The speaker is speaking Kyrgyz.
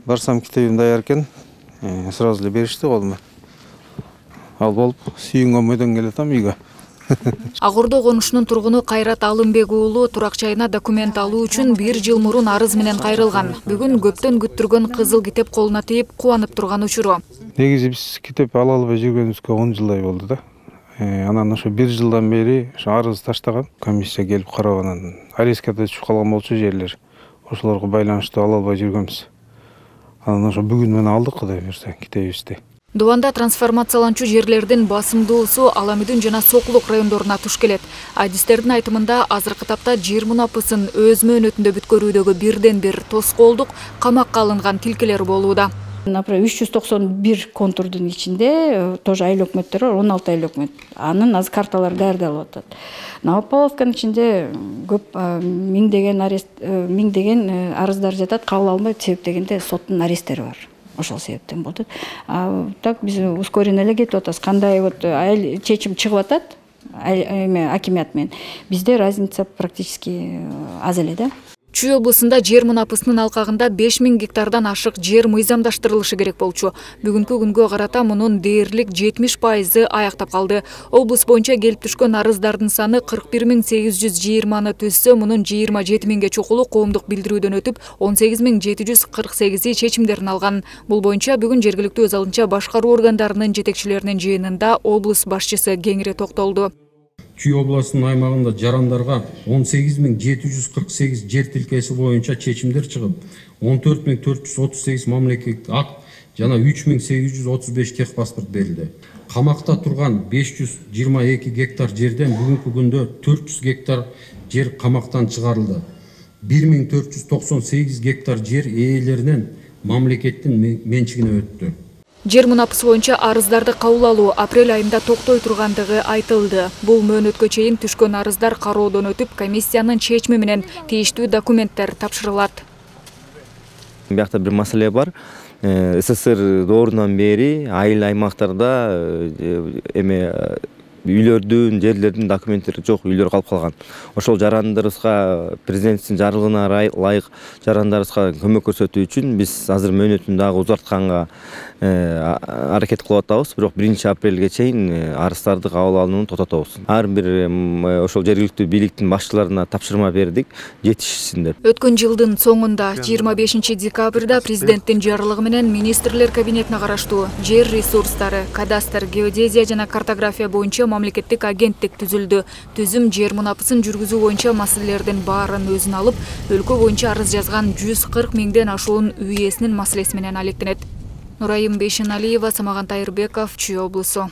Барсам китебим даяр экен, сразу эле беришти колума. Ал болуп, сүйүнгөн бойдон келатам үйгө. Агурдо конушунун тургуну Кайрат Алымбек уулу турак жайына документ алуу үчүн 1 жыл мурун арыз менен кайрылган. Бүгүн көптөн күттүргөн кызыл китеп колуна тийип кубанып турган учуру. Негизи биз китеп ала албай жүргөнүбүзгө 10 жылдай болду да. Анан ошо 1 жылдан бери ошо арыз таштагам. Комиссия келип карап анан арестке түшүп калган болчу жерлер. Ошолорго байланыштуу ала албай жүргөнбүз. Анан ошо бүгүн менен алдык, Кудай буйрса, китебибизди. Дубанда трансформацияланчу жерлердин басымдуусу Аламүдүн жана Сокулук райондоруна туш келет. Адистердин айтымында азыркы тапта жер мунапысын өз мөөнөтүндө бүткөрүүдөгү бирден бир тоскоолдук камакка алынган тилкелер болууда. Например, 391 контурдун ичинде тоже айыл өкмөттөр бар, 16 айыл өкмөт. Анын азыр карталары даярдалып атат. Новополовканын ичинде көп миңдеген арыздар жатат, кабыл алынбайт, себеп дегенде соттун аресттери бар. Ошол себептен болду. Так биз ускоренно эле кетип атабыз. Кандай чечим чыгып атат, акимият менен. Бизде разница практически аз эле да. Чүй облусунда жер мунапысынын алкагында 5000 гектардан ашык жер мыйзамдаштырылышы керек болчу. Бүгүнкү күнгө карата мунун дээрлик 70% аяктап калды. Облус боюнча келип түшкөн арыздардын саны 41820 түзсө, мунун 27000ге чукулу коомдук билдирүүдөн өтүп, 18748 чечимдерин алган. Бул боюнча бүгүн жергиликтүү өз алынча башкаруу органдарынын жетекчилеринин жыйынында облус башчысы кеңири токтолду. Чүй областынын аймагында жарандарга 18748 жер тилкеси боюнча чечимдер чыгып, 14438 мамлекеттик акт жана 3835 техпаспорт берилди. Камакта турган 522 гектар жерден бүгүнкү күндө 400 гектар жер камактан чыгарылды. 1498 гектар жер ээлеринен мамлекеттин менчигине өттү. Жер мунапысы боюнча арыздарды кабыл алуу апрель айында токтой тургандыгы айтылды. Бул мөөнөткө чейин түшкөн арыздар кароодон өтүп, комиссиянын чечими менен тийиштүү документтер тапшырылат. Биякта бир маселе бар. СССР доорунан бери айыл аймактарда үйлөрдүн, жерлердин документтери жок, үйлөр калып калган. Ошол жарандарыбызга президенттин жарлыгына ылайык жарандарыбызга көмөк көрсөтүү үчүн биз азыр мөөнөтүн дагы узартканга аракет кылып атабыз. Бирок 1-апрелге чейин арыздарды кабыл алууну токтотобуз. Ар бир ошол жергиликтүү бийликтин башчыларына тапшырма бердик, жетишсин деп. Өткөн жылдын соңунда 25 декабрда президенттин жарлыгы менен министрлер кабинетине караштуу жер ресурстары, кадастр, геодезия жана картография боюнча мамлекеттик агенттик түзүлдү. Түзүм жер мунапысын жүргүзүү боюнча маселелердин баарын өзүнө алып, өлкө боюнча арыз жазган 140 миңден ашуун үй ээсинин маселеси менен алектенет. Нурайым Бейшеналиева, Самаган Тайырбеков, Чүй облусу.